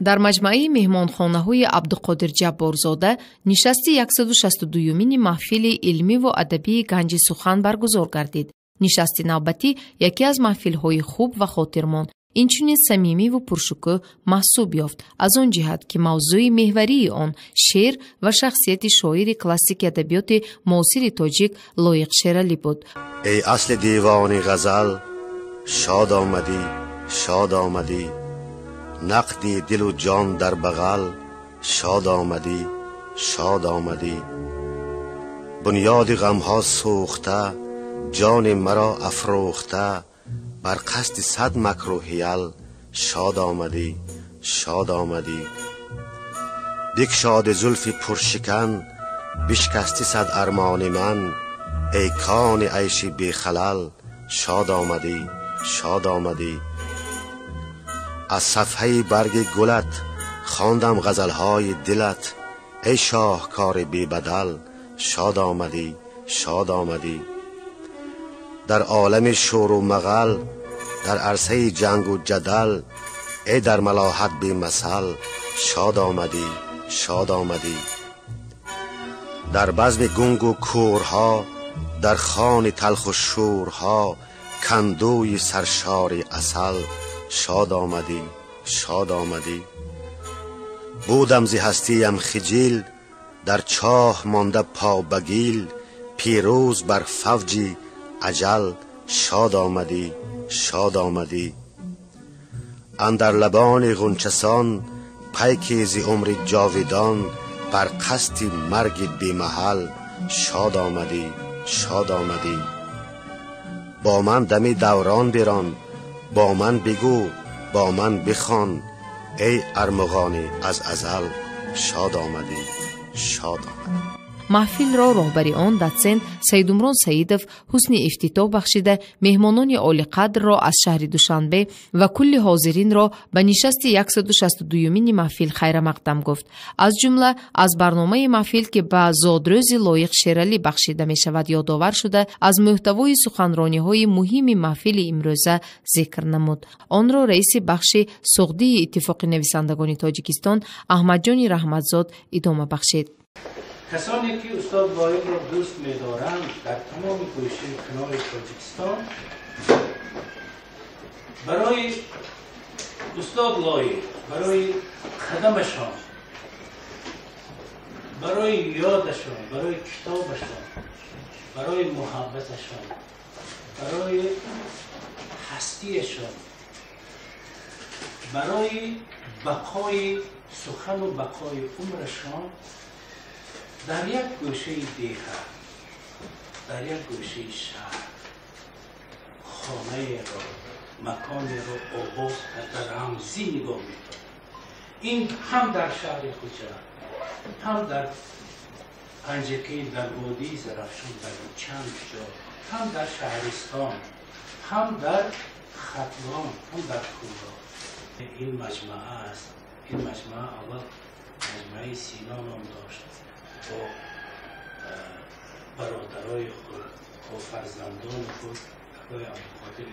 дар маҷмаи меҳмонхонаҳои Абдуқодир Ҷабборзода нишасти 162-юмини маҳфили илмиву адабии Ганҷи Сухан баргузор гардид. нишасти навбатӣ яке аз маҳфилҳои хуб ва хотирмон, инчунин самимиву пуршукӯҳ маҳсуб ёфт, аз он ҷиҳат, ки мавзӯи меҳварии он шеър ва шахсияти шоири классики адабиёти муосири тоҷик Лоиқ Шералӣ буд. ای اصل دیوان غزل شاد آمدی شاد آمدی، نقدی دل و جان در بغل شاد آمدی شاد آمدی. بنیاد غمها سوخته جان مرا افروخته، بر قصد صد مکر و حیل شاد آمدی شاد آمدی. بگشاد زلف پرشکن بشکستی صد ارمان من، ای کان عیش بی خلل شاد آمدی شاد آمدی. از صفحه برگ گلت خواندم غزلهای دلت، ای شاهکار بی بدل شاد آمدی شاد آمدی. در عالم شور و مغل، در عرصه جنگ و جدل، ای در ملاحت بی مثل شاد آمدی شاد آمدی. در بزم گنگ و کورها، در خوان تلخ و شورها، کندوی سرشار عسل شاد آمدی شاد آمدی. بودم ز هستیم خجل، در چاه مانده پا بگیل، پیروز بر فوج اجل شاد آمدی شاد آمدی. اندر لبان غنچسان پیکی ز عمر جاویدان، بر قصد مرگ بی محل شاد آمدی شاد آمدی. با من دمی دوران بران، با من بگو با من بخوان، ای ارمغانی از ازل شاد آمدی شاد آمدی. маҳфилро роҳбари он доцент Саидумрон Саидов ҳусни ифтитоҳ бахшида, меҳмонони олиқадрро аз шаҳри Душанбе ва кулли ҳозиринро ба нишасти 162-юмини маҳфил хайрамақдам гуфт. аз ҷумла аз барномаи маҳфил, ки ба зодрӯзи Лоиқ Шералӣ бахшида мешавад, ёдовар шуда, аз муҳтавои суханрониҳои муҳими маҳфили имрӯза зикр намуд. онро раиси бахши суғдии иттифоқи нависандагони Тоҷикистон Аҳмадҷони Раҳматзод идома бахшид. کسانی که استاد لایق را دوست می‌دارند در تمام گوشه کنار تاجیکستان، برای استاد لایق، برای قدمشان، برای یادشان، برای کتابشان، برای محبتشان، برای هستیشان، برای بقای سخن و بقای عمرشان، در یک گوشه دیه، در یک گوشه شهر، خانه را، مکان را آباد کرده رمزی نگاه می‌کنند. این هم در شهر کوچه، هم در پنجکی، در وادی زرافشان، در چند جا، هم در شهرستان، هم در ختلان، هم در کوه. این مجموعه است. این مجموعه اول مجموعه سینا نام داشت. با برادرای خود و فرزندان خود آقای عبدالقادر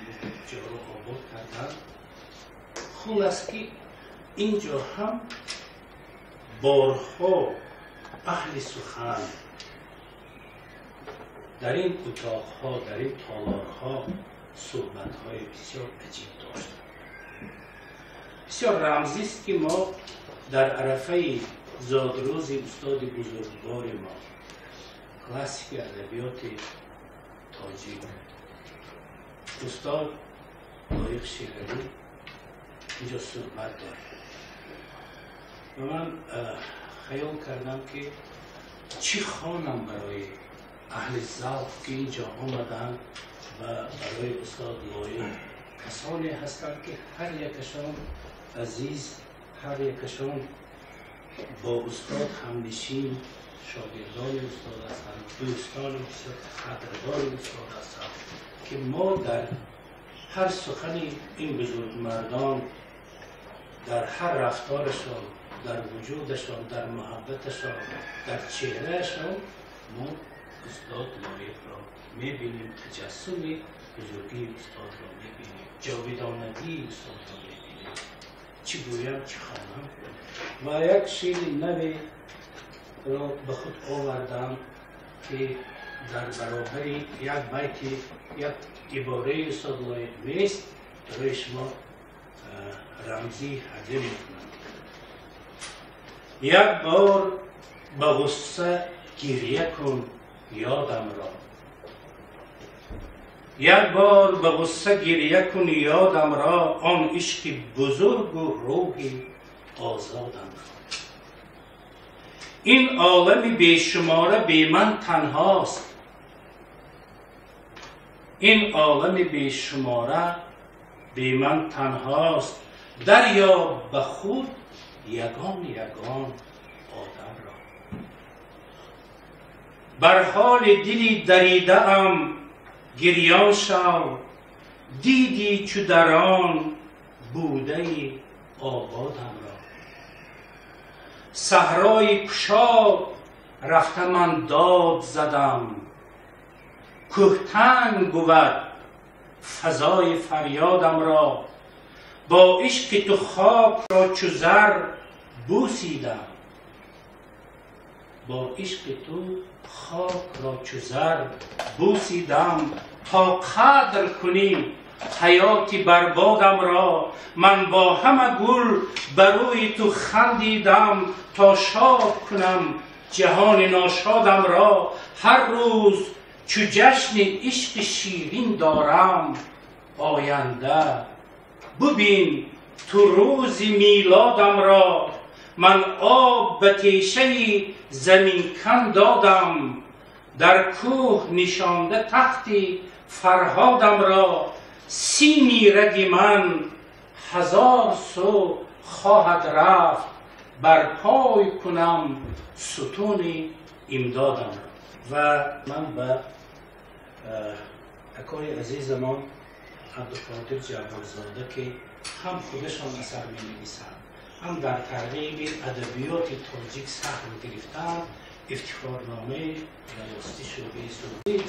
جا را آباد کردند. خلاص که اینجا هم بارها اهل سخن در این اتاقها، در این تالارها صحبت‌های بسیار عجیب داشتند. بسیار رمزی است که ما در عرفه زادروز استاد بزرگوار ما، کلاسیک ادبیات تاجیک، استاد لایق شیرازی اینجا صحبت دارد و من خیال کردم که چی خوانم برای اهل ذوق که اینجا آمدن و برای استاد لایق. کسانی هستند که هر یکشان عزیز، هر یکشان با استاد همنشین، شاگردان استاد هستند، دوستان استاد، قدردان استاد هستند که ما در هر سخنی این بزرگمردان، در هر رفتارشان، در وجودشان، در محبتشان، در چهرهشان، ما استاد لایق را میبینیم، تجسم بزرگی استاد را میبینیم، جاودانگی استاد را میبینیم. چی گویم چی خوانم و یک شعر نوی را به خود آوردم که در برابر یک بیت یک عباره استاد لایق نیست برای شما رمزی هدیه میکنم. یک بار به غصه گریه کن یادم را، یک بار به غصه گریه کن یادم را، آن عشق بزرگ و روح آزادم را. این عالم بیشماره بی من تنهاست، این عالم بیشماره بی من تنهاست، دریا به خود یگان یگان آدم را. بر حال دلی دریده ام گریان شو، دیدی چو در آن بوده آبادم را. صحرای کشاد رفته من داد زدم، کوهتنگ بود فضای فریادم را. با عشق تو خاک را چو زر بوسیدم، با عشق تو خاک را چو زر بوسیدم، تا قدر کنی حیاتی بربادم را. من با همه گل بروی تو خندیدم، تا شاد کنم جهان ناشادم را. هر روز چو جشن عشق شیرین دارم آینده، ببین تو روز میلادم را. من آب به تیشه زمین کن دادم، در کوه نشانده تختی فرهادم را. سیمی رگ من هزار سو خواهد رفت، بر پای کنم ستون امدادم را. و من به اکای عزیزمان عبدالقادر جبارزاده که هم خودشان اثر می نویسند هم در تحقیق ادبیات تاجیک سهم گرفتند، افتخارنامه راستی شعبه سعودی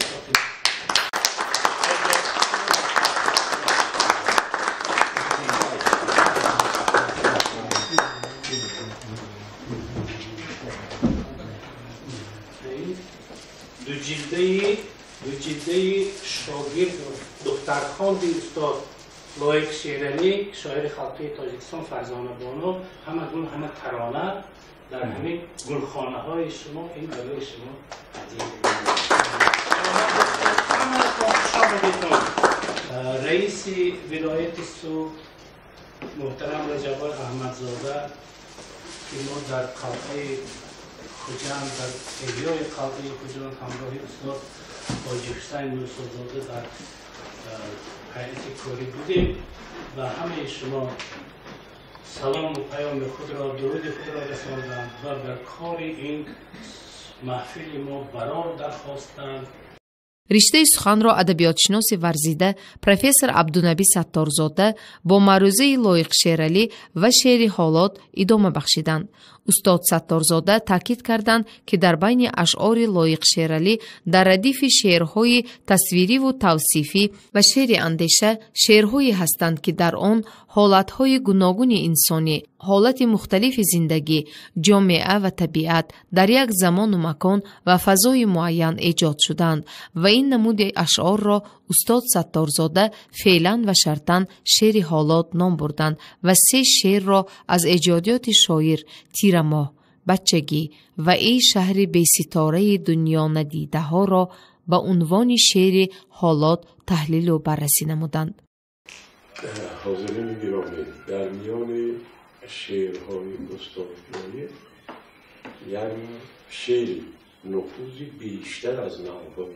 دو جلده شاگرد دخترخواند استاد لایق شیرانی شاعر خلقی تاجیکستان فرزانه بانو، همه گل همه ترانه در همین گلخانه های شما این برای شما رئیس ولایت سو محترم رجب احمدزاده که ما در قلعه خوجند در احیای قلعه خوجند همراه استاد حاجی حسین موسی‌زاده در هیئت کاری بودیم و همه شما سلام و پیام خود را درود خود را رساندند و بر کار این محفل ما برار درخواستند. رشته سخن را ادبیاتشناس ورزیده پروفسور عبدالنبی ستارزاده با معروضه لایق شیرالی و شعر حالات ادامه بخشیدند. استاد ستارزاده تاکید کردند که در بین اشعار لایق شیرالی در ردیف شعرهای تصویری و توصیفی و شعر اندیشه شعرهایی هستند که در آن حالتهای گوناگون انسانی، حالت مختلف زندگی، جامعه و طبیعت در یک زمان و مکان و فضای معین ایجاد شدند و این نمود اشعار را استاد ستارزاده فعلا و شرطاً شعر حالات نام بردند و 3 شعر را از ایجادیات شاعر تیرماه، بچگی و ای شهر بی ستاره دنیا ندیده ها را به عنوان شعر حالات تحلیل و بررسی نمودند. حاضرین گرامی، در میان شعرهای استاد لایق یعنی شعر نفوذی بیشتر از نوع‌های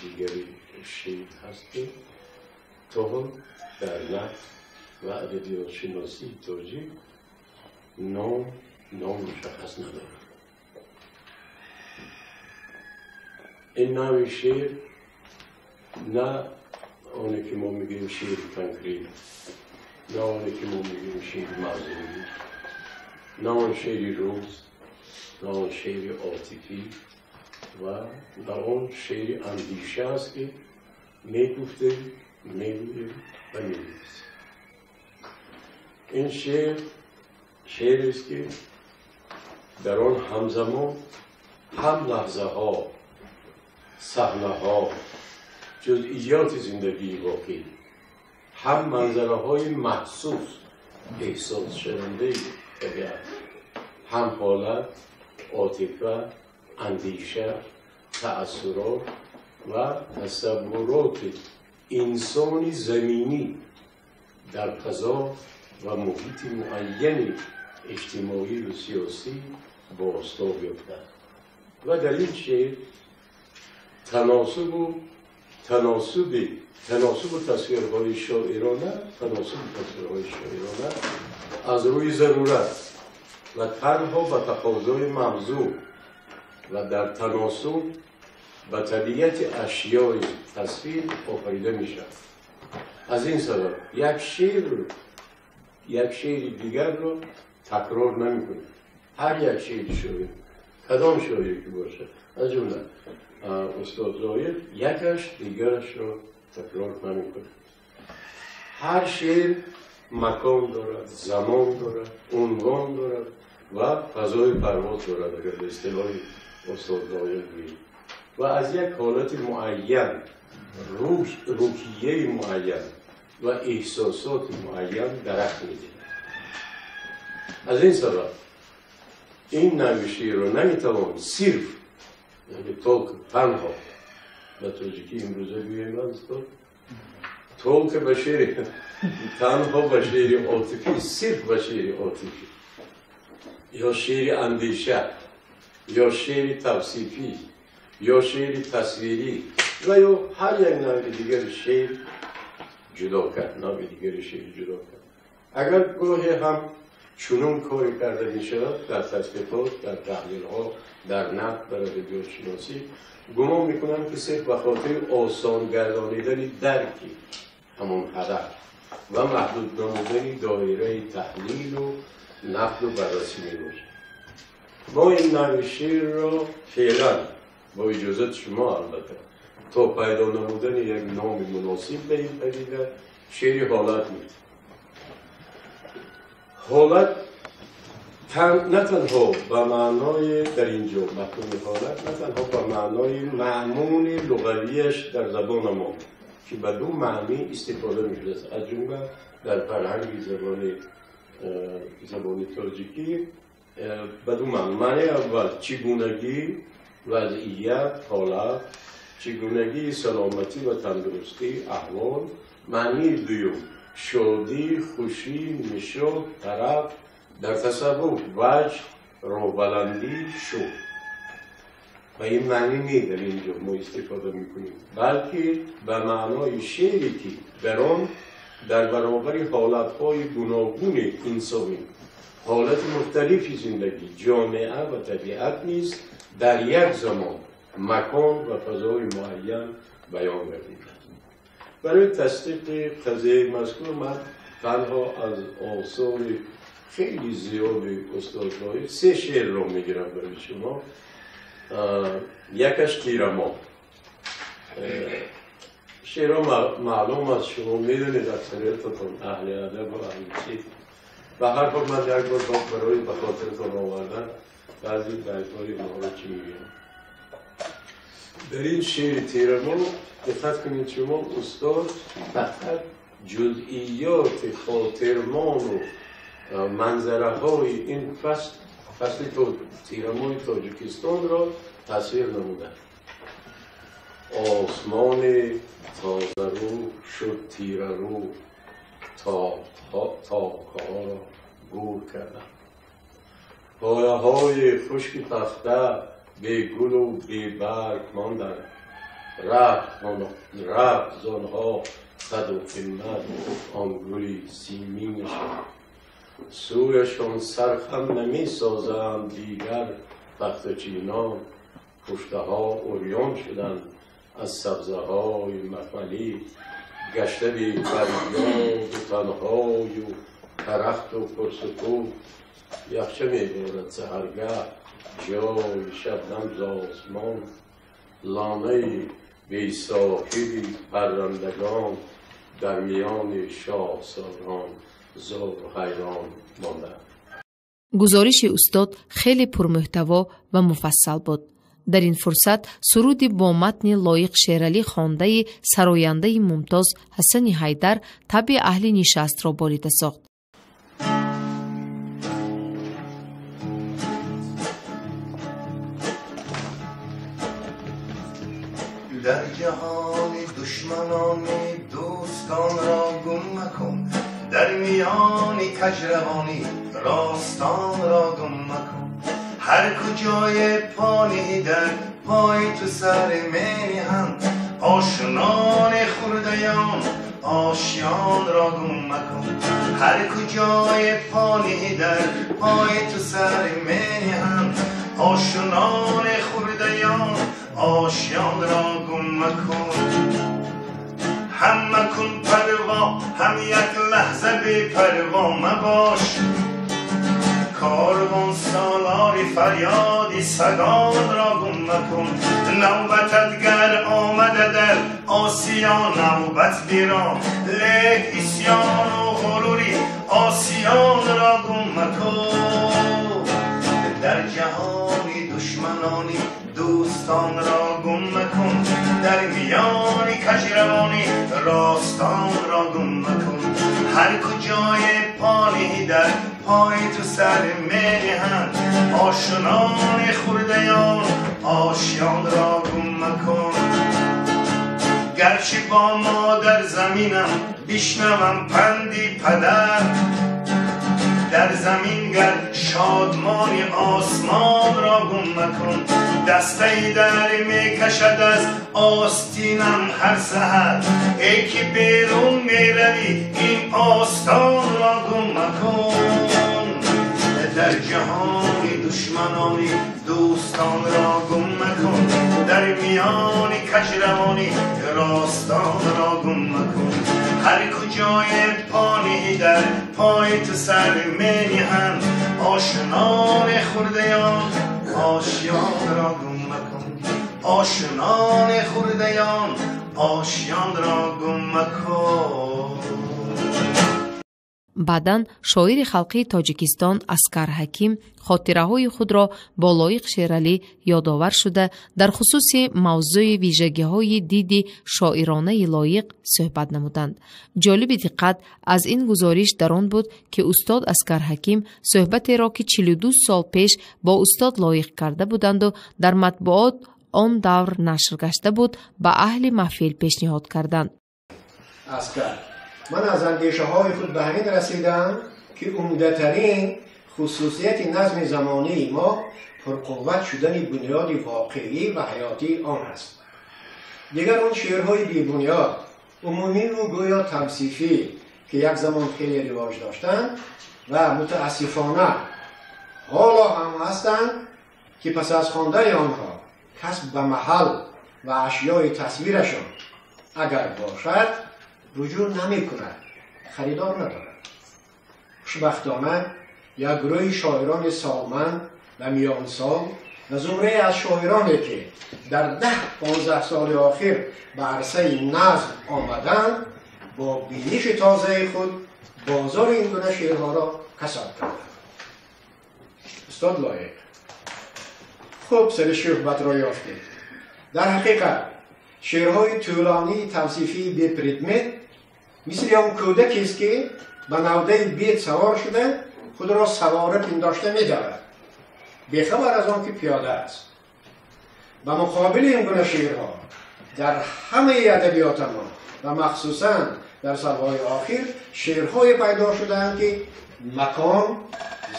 دیگری شعر هست که تا در نقد و ادبیات شناسی تاجیک نام مشخص ندارد. این نوع شعر نه آنه که ما میگیم شعر کنکریت، نه آنه که ما میگیم شعر مغزونی، نه آن شعر روز، نه آن شعر عاطفی و نه آن شعر اندیشه است که میگفته میگویه و میگویست. این شعر است که در آن همزمان هم لحظه ها، صحنه ها، جزئیات زندگی واقعی، هم منظره های محسوس احساس شدنده طبیعت، هم حالت، عاطفه، اندیشه، تأثیرات و تصورات انسانی زمینی در فضا و محیط معین اجتماعی و سیاسی بازتاب یافته و در این شعر تناسب تصویرهای شاعرانه از روی ضرورت و تنها به تقاضای موضوع و در تناسب با طبیعت اشیای تصویر آفریده می شود. از این سبب یک شعر دیگر را تکرار نمی کنه. هر یک شعر شاعر، کدام شاعری که باشد، از جمله استاد زاید، یکش دیگرش را تکرار نمی کنه. هر شعر مکان دارد، زمان دارد، عنوان دارد و فضای پرواز دارد، اگر به اصطلاح استاد زاید بگیم، و از یک حالت معین، روحیه معین و احساسات معین درک میده. از این سبب این نوع شعر رو نمیتوان صرف یعنی تلک تنها به تاجیکی امروزه بگوییم تلک به شعر تنها به شعر عاطفی، صرف به شعر عاطفی یا شعر اندیشه یا شعر توصیفی یا شعر تصویری و یا هر یک نوع دیگر شعر جدا کرد، اگر گاهی هم چنون کاری کرده می شود در تحقیقات، در تحلیل ها، در نقد، در ادبیات شناسی، گمان می کنم که صرف به خاطر آسان گردانیدن درکی همون هدف و محدود نمودن دایره تحلیل و نقد و بررسی می باشد. ما این نوع شعر را فعلا با اجازت شما البته تا پیدا نمودن یک نام مناسب به این پدیده شعر حالت می‌دهیم. حالت نه تنها به معنای در اینجا مفهوم حالت نه تنها به معنای معمول لغویش در زبان ما که به دو معنی استفاده می‌شده، از جمله در فرهنگ زبان تاجیکی به دو معنی اول چگونگی، وضعیت، حالت، چگونگی، سلامتی و تندرستی، احوال. معنی دوم شادی، خوشی، نشاط، طرب، در تصور وجه، روبلندی، شو. و این معنی نی در اینجا ما استفاده میکنیم، بلکه به معنای شعری که در آن در برابر حالتهای گوناگون انسانی، حالت مختلفی زندگی، جامعه و طبیعت نیست در یک زمان، مکان و فضای معین بیان گردیده. برای تصدیق قضیه مذکور من تنها از آثار خیلی زیاد استاد زاید 3 شعر رو میگیرم برای شما. یکش تیرما. شعر معلوم از شما میدونید اکثریتتون اهل ادب و اهل چیز و هر بار من یک بار برای به خاطرتون آوردن بعضی بیت‌های اونها رو چی میگم. در این شعر تیرما دقت کنید شما استاد فقط جزئیات خاطرمان و منظره های این فصل تیرمای تاجیکستان را تصویر نمودن. آسمان تازه رو شد تیره رو تا کارا را گور کردن. پایه های خشک تخته به گل و به برگ ماندن. رفت زنها قد و قیمت آن گلی سیمین شد. سویشان سرخم نمی سازند دیگر تخت چینان. پشته ها اوریان شدند از سبزه های مخملی. گشته بی فریاد و تنهای و درخت و پرسکو. یخچه می بارد سحرگه جای شبنم ز آسمان. لانه بی صاحبی پرندگان در میان شاهسواران زار و حیران مانده. گزارش استاد خیلی پرمحتوا و مفصل بود. در این فرصت سرودی با متن لایق شیرالی خوانده سراینده ممتاز حسن حیدر طبع اهل نشست را باریده ساخت. در جهان دشمنان دوستان را گم مکن، در میان کجروانی راستان را گم مکن. هر کجای پانی در پای تو سر میهن، آشنان خوردیان آشیان را گم مکن. هر کجای پانی در پای تو سر میهن، آشنان خوردیان آشیان را گم مکن. هم مکن پروا، هم یک لحظه بی پروا مباش. کاروان سالاری فریادی سگان را گم مکن. نوبتت گر آمده در آسیا نوبت بیران، لیک اسیان و غروری آسیان را گم مکن. در جهانی دشمنانی دوستان را گم مکن، در میان کجروانی راستان را گم مکن. هر کجای پانی در پای تو سر میهن، آشنان خوردیان آشیان را گم مکن. گرچه با ما در زمینم بشنوم پندی پدر، در زمین گر شادمان آسمان را گم مکن. دسته در می کشد از آستینم هر سحر، ای که بیرون می روی این آستان را گم مکن. در جهان دشمنانی دوستان را گم مکن، در میان کجروانی راستان را گم مکن. هر کجای پانی در پای تو سر میهن، آشنان خوردیان آشیان را گم مکن. آشنان خوردیان آشیان را گم مکن. بعداً شاعر خلقی تاجیکستان اسکر حکیم خاطره‌های خود را با لایق شیرالی یادآور شده در خصوص موضوع ویژگی‌های دید شاعرانه لایق صحبت نمودند. جالب دقت از این گزارش در آن بود که استاد اسکر حکیم صحبتی را که 42 سال پیش با استاد لایق کرده بودند و در مطبوعات آن دور نشر گشته بود به اهل محفل پیشنهاد کردند. اسکر: من از اندیشه های خود به همین رسیدم که عمده‌ترین خصوصیت نظم زمانی ما پرقوت شدن بنیاد واقعی و حیاتی آن است. دیگر اون شعرهای بی بنیاد، عمومی و گویا توصیفی که یک زمان خیلی رواج داشتند و متاسفانه حالا هم هستند که پس از خوانده آنها کسب به محل و اشیای تصویرشان اگر باشد رجوع نمی کند، خریدار ندارد. خوشبختانه یک گروه شاعران سالمند و میانسال و زمره از شاعرانی که در 10-15 سال آخر به عرصه نظم آمدند با بینش تازه خود بازار این گونه شعرها را کسب کردند. استاد لایق خوب سر شهرت را یافتید. در حقیقت شعرهای طولانی توصیفی بی پردمت مثل اون کودکی است که به نوده بیت سوار شده خود را سواره پنداشته می دارد، بیخبر از آن که پیاده است. به مقابل این گونه شعرها در همه ادبیات ما و مخصوصا در سالهای آخر شعرهای پیدا شدند که مکان،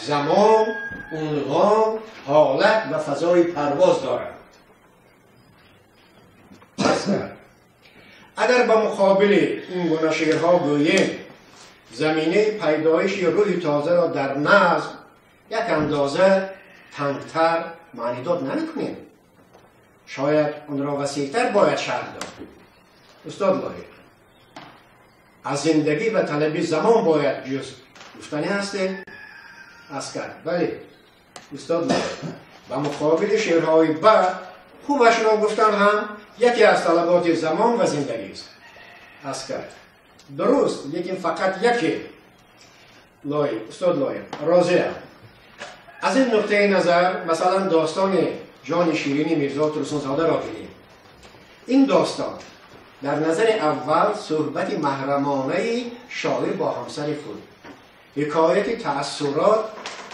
زمان، عنوان، حالت و فضای پرواز دارند. اگر به مقابل این گونه شعرها گوییم زمینه پیدایش روح تازه را در نظم یک اندازه تنگتر معنی داد نمی‌کنیم، شاید اون را وسیع‌تر باید شرح داد. استاد لایق: از زندگی و طلب زمان باید جز گفتنی هسته؟ اسکر: بله. استاد لایق: و مقابل شعرهای بعد خوبش را گفتن هم یکی از طلبات زمان و زندگی است. اسکر: درست، لیکن فقط یکی استاد لایر راضی هم. از این نقطه نظر مثلا داستان جان شیرینی میرزا ترسونزاده را بینیم. این داستان در نظر اول صحبت محرمانه شاعر با همسر خود، حکایت تأثیرات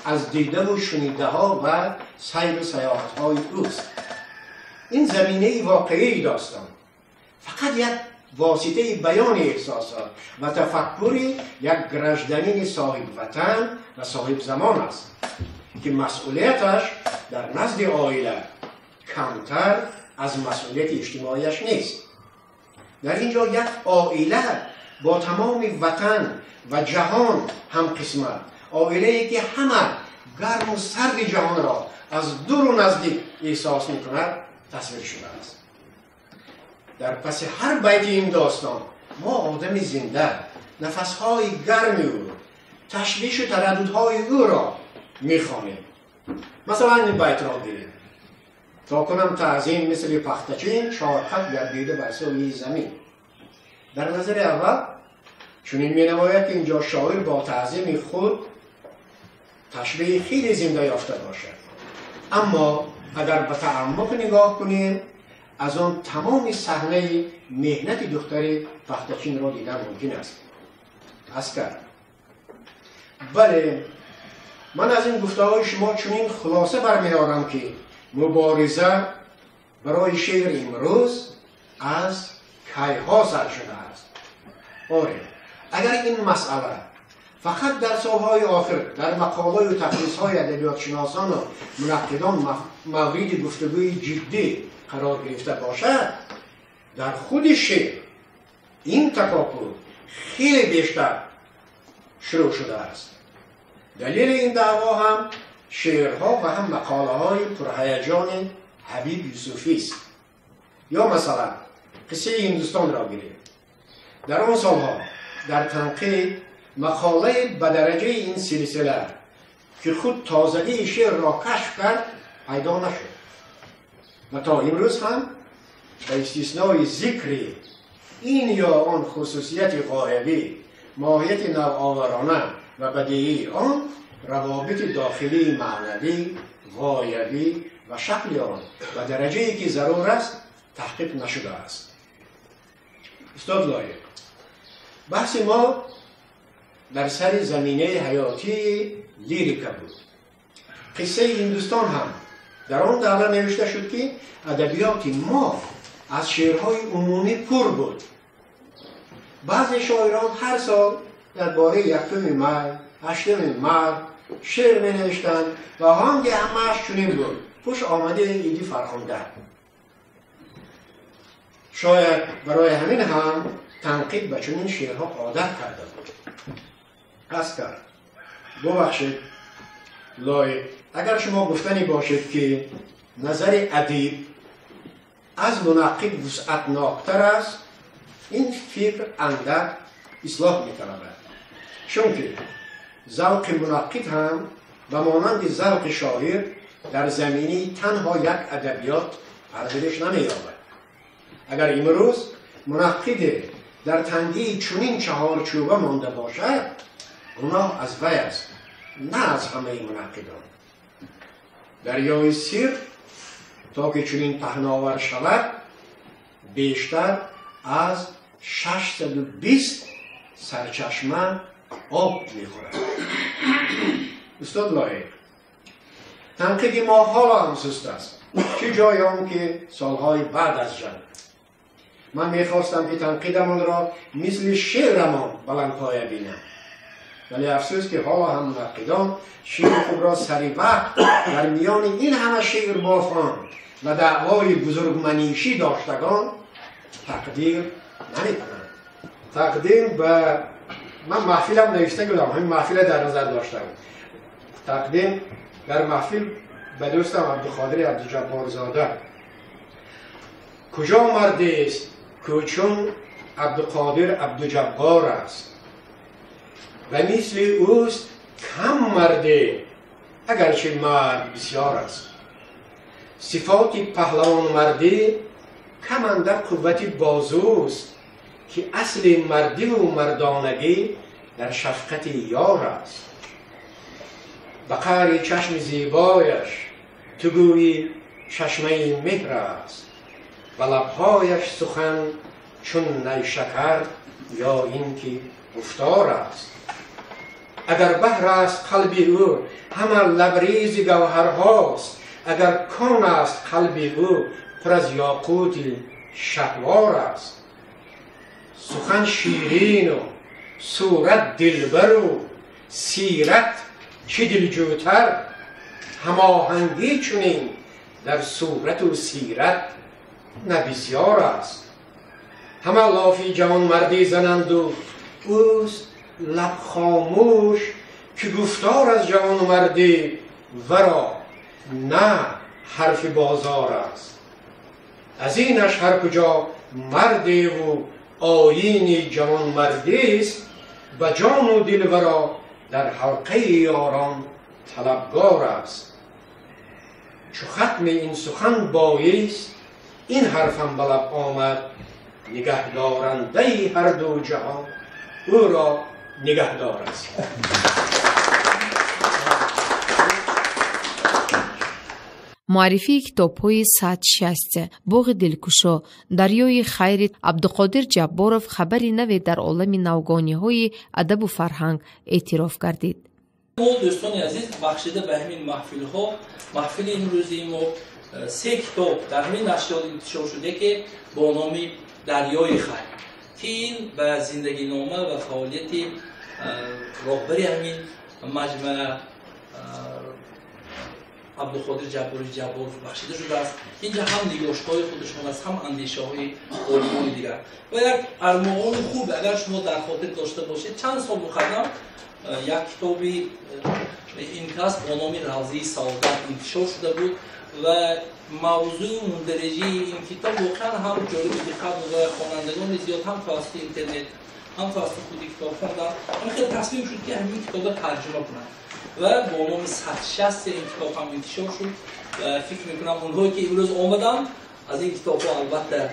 از دیده و شنیده ها و سیر و سیاحت های اوست. این زمینه واقعی داستان فقط یک واسطه بیان احساسات و تفکر یک گرجدنین صاحب وطن و صاحب زمان است که مسئولیتش در نزد عائله کمتر از مسئولیت اجتماعیش نیست. در اینجا یک عائله با تمام وطن و جهان هم قسمت، عائله‌ای که همه گرم و سرد جهان را از دور و نزدیک احساس می‌کند تصویر شده است. در پس هر بیت این داستان ما آدم زنده نفس‌های گرم او، تشویش و ترددهای او را می‌خوانیم. مثلا این بیت را گیریم: تا کنم تعظیم مثل پختچین، شارخط گردیده بر سوی زمین. در نظر اول چنین می‌نماید که اینجا شاعر با تعظیم خود تشبیه خیلی زنده یافته باشد، اما اگر به تعمق نگاه کنیم از آن تمام صحنه مهنت دختر پختچین را دیدن ممکن است. عسکر: بله، من از این گفته‌های شما چنین خلاصه برمی‌آورم که مبارزه برای شعر امروز از کی‌ها سر شده است. آره، اگر این مسئله فقط در سالهای آخر در مقاله‌های و تقریص‌های ادبیات شناسان و منقدان مورد گفتگوی جدی قرار گرفته باشد، در خود شعر این تکاپل خیلی بیشتر شروع شده است. دلیل این دعوا هم شعرها و هم مقاله‌های پرهیجان حبیب یوسفی است. یا مثلا قصه هندوستان را گیریم. در آن سالها در تنقید مقاله به درجه این سلسله که خود تازگی شعر را کشف کرد پیدا نشد و تا امروز هم به استثنای ذکر این یا آن خصوصیت غایبی، ماهیت نوآورانه و بدیعی آن، روابط داخلی معنوی، غایبی و شکل آن و درجه‌ای که ضرور است تحقیق نشده است. استاد لایر، بحث ما در سر زمینه حیاتی لیریکا بود. قصه هندوستان هم در آن دوره نوشته شد که ادبیات ما از شعرهای عمومی پر بود. بعضی شاعران هر سال درباره 1 می، 8 می شعر می نوشتند و هنگ همه‌اش چنین بود: خوش آمده ایدی فرخنده. شاید برای همین هم تنقید به چنین شعرها عادت کرده بود. عسکر: ببخشید لای، اگر شما گفتنی باشد که نظر ادیب از منقد وسعتناکتر است، این فکر اندک اصلاح می‌طلبد، چون که ذوق منقد هم و مانند ذوق شاعر در زمینه تنها یک ادبیات ارزش نمی‌یابد. اگر امروز منقد در تنگی چنین چهارچوبه مانده باشد، گناه از وی است، نه از همه منقدان. دریای سیر تا که چنین پهناور شود بیشتر از 620 سرچشمه آب میخورد. استاد لایر، تنقید ما حالا هم سست است، چه جای آن که سالهای بعد از جنگ. من میخواستم که تنقیدمان را مثل شعرمان بلندپایه بینم، ولی افسوس که حالا هم منقدان شعر خود را سری وقت در میان این همه شعر بافان و دعوای بزرگمنیشی داشتگان تقدیر نمی‌کنند. تقدیم به من محفلم نوشته بودم، همین محفل در نظر داشتم. تقدیم در محفل به دوستم عبدالقادر عبدالجبار زاده: کجا مردی است که چون عبدالقادر عبدالجبار است و مثل اوست کم مرده اگرچه مرد بسیار است. صفات پهلوان مردی کم اندر قوت بازوست که اصل مردی و مردانگی در شفقت یار است. به قعر چشم زیبایش تو گویی چشمه مهر است و لبهایش سخن چون نیشکر یا اینکه گفتار است. اگر بحر است قلب او همه لبریز گوهرهاست، اگر کان است قلب او پر از یاقوت شهوار است. سخن شیرین و صورت دلبر و سیرت چه دلجوتر، هماهنگی چنین در صورت و سیرت نه بسیار است. همه لافی جوان مردی زنند و اوست لب خاموش که گفتار از جوان مردی ورا نه حرف بازار است. از اینش هر کجا مردی و آیین جوان مردی است، و جان و دل ورا در حلقه یاران طلبگار است. چو ختم این سخن بایست این حرفم به لب آمد، نگهدارنده هر دو جهان او را نگهدار است. معرفی کتاب‌های 160 باغ دلکشا، دریای خیر عبدالقادر جبارов خبری نوی در عالم نوگانی‌های ادب و فرهنگ اعتراف کردید. ما دوستان عزیز بخشیده به همین محفل‌ها، محفل امروزی ما 3 کتاب در همین نشریات انتشار شده که با نام دریای خیر که این به زندگی نامه و فعالیت راهبر همین مجمع عبدالقادر جبارov بخشیده شده است. اینجا هم نگاشت‌های خودشان است، هم اندیشه‌های علمای دیگر و یک ارمغان خوب اگر شما در خاطر داشته باشید. چند سال مقدم یک کتابی این کس با نام روضه سعادت انتشار شده بود و موضوع مندرجه این کتاب واقعا هم جالب دقت و خوانندگان زیاد هم توسط اینترنت هم توسط خود کتاب خوندن. خیلی تصمیم شد که همین کتاب ترجمه کنند و با نام 160 این کتاب هم انتشار شد و فکر میکنم اونهایی که امروز آمدن از این کتاب ها البته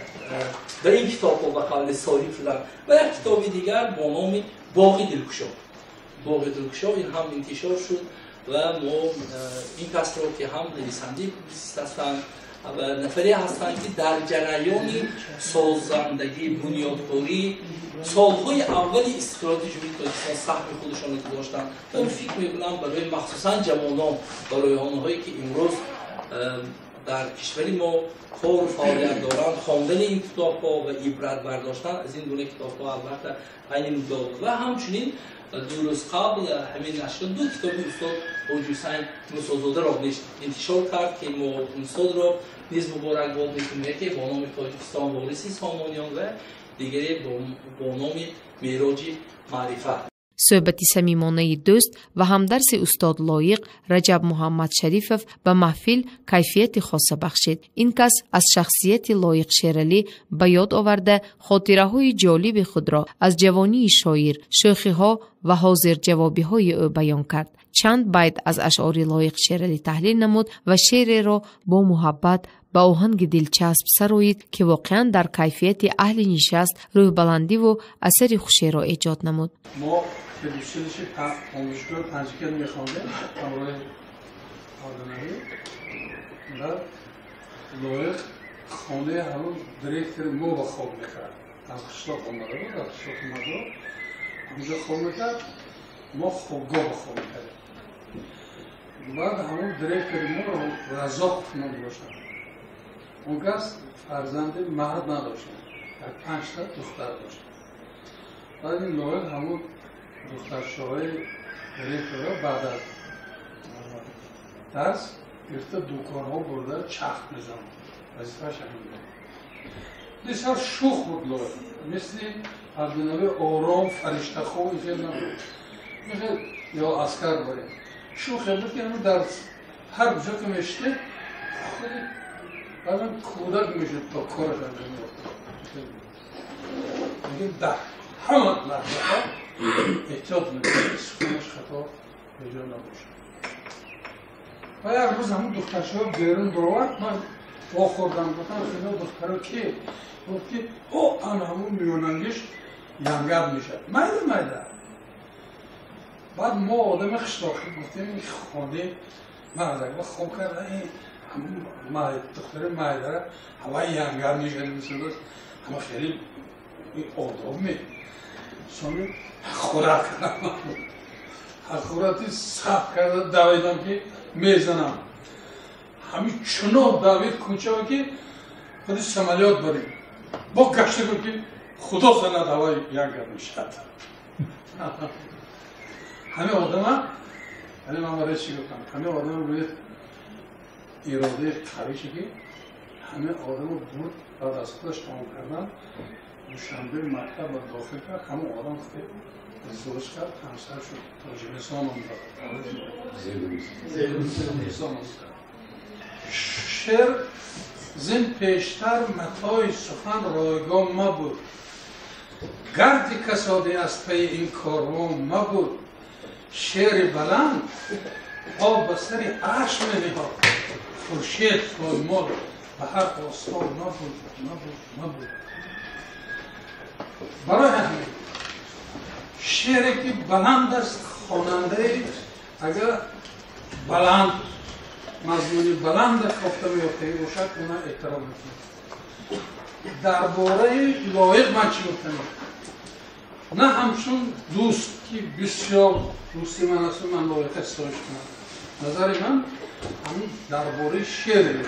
به این کتاب ها به قول صاحب شدن و یک کتاب دیگر با نام باغ دلکشا. باغ دلکشا این هم انتشار شد و ما این کس را که هم نویسنده پوبلیسیست هستند و نفری هستند که در جریان سازندگی بنیادکاری سالهای اول استقلال جمهوری تاجیکستان سهم خودشان را داشتند و فکر میکنم برای مخصوصا جوانان، برای آنهایی که امروز در کشور ما کار و فعالیت دارند، خواندن این کتاب‌ها و عبرت برداشتن از این گونه کتاب‌ها البته عین مدار و همچنین 2 روز قبل همین نشر 2 کتاب استاد حاجی حسین موسی‌زاده را انتشار کرد که ما استاد را نیز مبارکباد می‌کنیم که با نام تاجیکستان وارث سامانیان و دیگری با نام معراج معرفت. صحبتی صمیمانه دوست و همدرس استاد لایق رجب محمد شریفов به محفل کیفیت خاصه بخشید. این کس از شخصیت لایق شیرالی به یاد آورده خاطره‌های جالب خود را از جوانی شاعر، شوخی‌ها و حاضر جوابی‌های او بیان کرد. چند بیت از اشعار لایق شیرالی تحلیل نمود و شعر را با محبت با آهنگ دلچسب سرایید که واقعا در کیفیت اهل نشست روح بلندی و اثر خوشی را ایجاد نمود. ما به دوستانش آموزشگاه پنجکل میخواندیم همراه آردنایی و لایق خانه همون دیرکتر ما با خواب میکرد. از قشلاق آمده بود، از قشلاق آمده بود اونجا خواب میکرد، ما خوابگاه خواب میکردیم. بعد همون دیرکتر ما رو رزاق نام داشتن. اون کس فرزند مرد نداشتن، 5 تا دختر داشتن. بعد این لایق همون دختر شاهای دیرکتر بعد از درس گرفته دوکان‌ها برده چخت میزنه. وظیفه‌ش همین بود. بسیار شوخ بود لایق، مثل اردنوی آرام فرشته خوی خیلی نبود، مثل یا عسکر باید شوخی بود که در هر جا که میشته خیلی بعدم کودک میشه تا کارش انجام میده. میگه در همه لحظه ها احتیاط میکنه سخونش خطا به جا نباشه. و یک روز همون دخترشوها بیرون برآورد، من با خوردم گفتم اینا دخترا کی؟ گفت که او آن همون میوننگش ینگر میشه میده بعد ما آدم خشتاخی گفتیم این خانه مرد و خوب کرده این همون دختر مایده هوای ینگر میشه مثل داشت اما خیلی آداب می سامی خوراک کردم خوراتی صف کرده دویدم که میزنم همین چنو دوید کوچه و که خودی سمالیات بریم با گشته بود که خدا زند هوای ینگر میشد همه آدم هم ولی من برای چی گفتم همه آدم روی اراده قویشه که همه آدم رو بود بعد از خودش تمام کردن دوشنبه مکتب و داخل کرد همه آدم خیلی ازدواج کرد همسر شد تاجیکستان آمد زیرستان شعر زین پیشتر متای سخن رایگان مبود گرد کسادی از پی این کاروان مبود شعر بلند آب بستری عشم نهاد خورشید پایمال به هر آستان نبود برای همین شعری که بلند است خواننده اگر بلند مضمون بلند گفته میافته باشد اونا احترام میکنه درباره لایق من چی گفتم نه همچون دوست که بسیار دوستی من است من لایق استایش کنم نظر من همین درباره شعر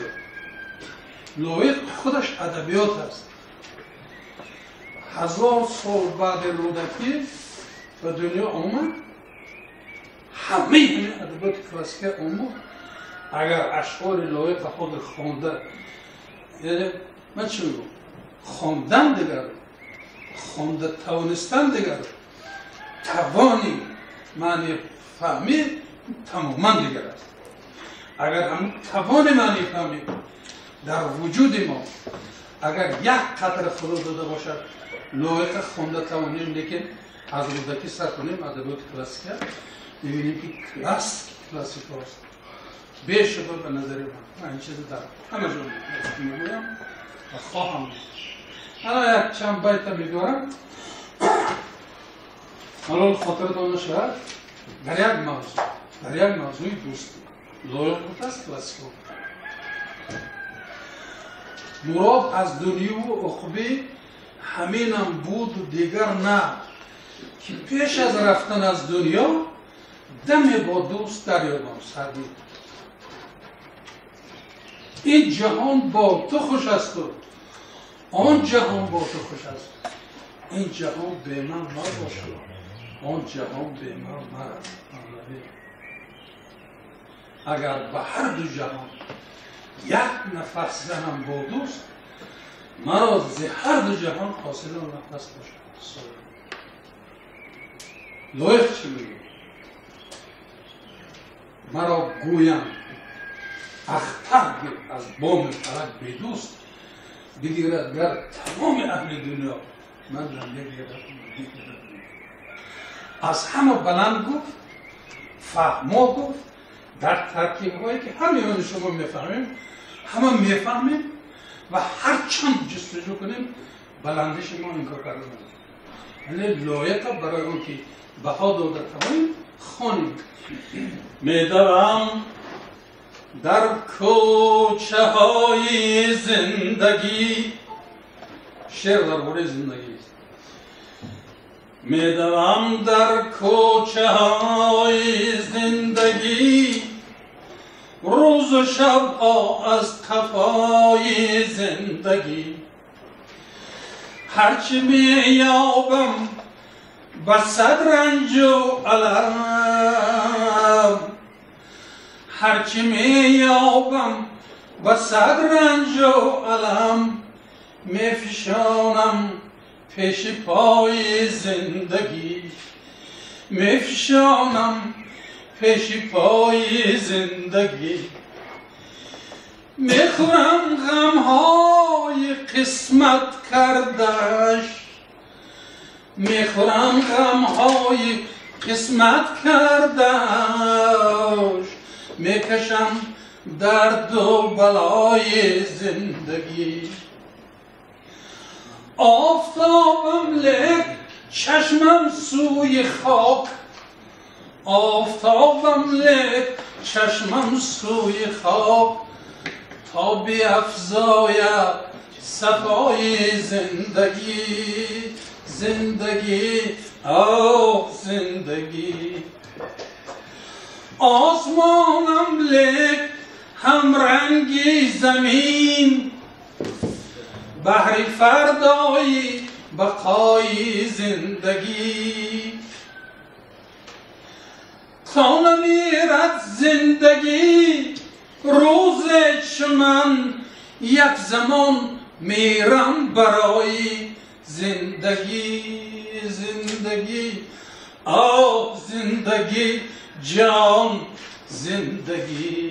لایق خودش ادبیات است 1000 سال بعد رودکی به دنیا آمد همه این ادبیات کلاسیک آمد اگر اشعار لایق خود خوانده یعنی من چی میگم خواندن دیگر خوانده توانستن دیگر توانی معنی فهمید تماما دیگر است اگر همون توان معنی فهمید در وجود ما اگر یک قطره خدا داده باشد لایق خوانده توانیم لیکن از رودکی سر کنیم ادبیات کلاسیک می‌بینیم که کلاسیک است بیش به نظر من این چیز در همه جا میگویم و خواهم حالا یک چند بیت میگویم حالا خاطرتان نشود در یک موضوع دوستی لایق بود است کلاسیک مراد از دنیا و عقبه همینم بود و دیگر نه که پیش از رفتن از دنیا دم با دوست دریابم سردی این جهان با تو خوش است و آن جهان با تو خوش است این جهان به من نباشد آن جهان به من مرد اگر به هر دو جهان یک نفس زنم با دوست مرا ز هر دو جهان حاصل نفس باشد لایق چی میگه مرا گویم اختر از بام فلک به دوست بگیرد گر تمام اهل دنیا من نگیرد از همه بلند گفت فهما گفت در ترکیب هایی که همه شما میفهمیم همه میفهمیم و هر چند جستجو کنیم بلندش ما این کار کرده یعنی لایق برای اون که بها داده تمام خانیم میدوم در کوچه های زندگی شعر درباره زندگی است میدوم در کوچه های زندگی روز و شب ها از قفای زندگی هرچی میابم با صد رنج و علم هرچی میابم با صد رنج و علم میفشانم پیش پای زندگی میفشانم پیش پای زندگی میخورم غمهای قسمت کردش میخورم غمهای قسمت کردش میکشم درد و بلای زندگی. آفتابم لک چشمم سوی خاک، آفتابم لک چشمم سوی خاک، تا بیفزاید صفای زندگی. زندگی آه زندگی. آسمانم لک همرنگی زمین، بحر فردایی بقای زندگی. تا نمیرد زندگی روز چمن، یک زمان میرم برای زندگی. زندگی آه زندگی جان زندگی.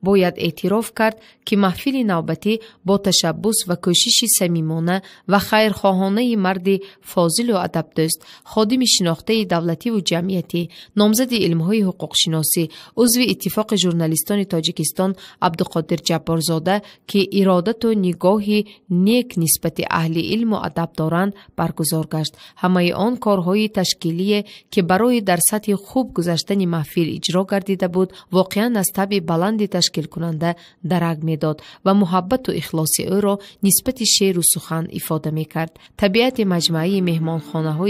باید اعتراف کرد که محفل نوبتی با تشبث و کوشش صمیمانه و خیرخواهانه مرد فاضل و ادبدوست، خادم شناخته دولتی و جمعیتی، نامزد علمهای حقوق شناسی، عضو اتفاق ژورنالیستان تاجیکستان عبدالقادر جبارزاده که ارادت و نگاهی نیک نسبت اهل علم و ادب دارند برگزار گشت. همه آن کارهای تشکیلی که برای در سطح خوب گذشتن محفل اجرا گردیده بود، واقعا از طبع بلند تشکیل کننده درک میداد و محبت و اخلاص او را نسبت شعر و سخن افاده می کرد. طبیعت مجموعه مهمانخانه های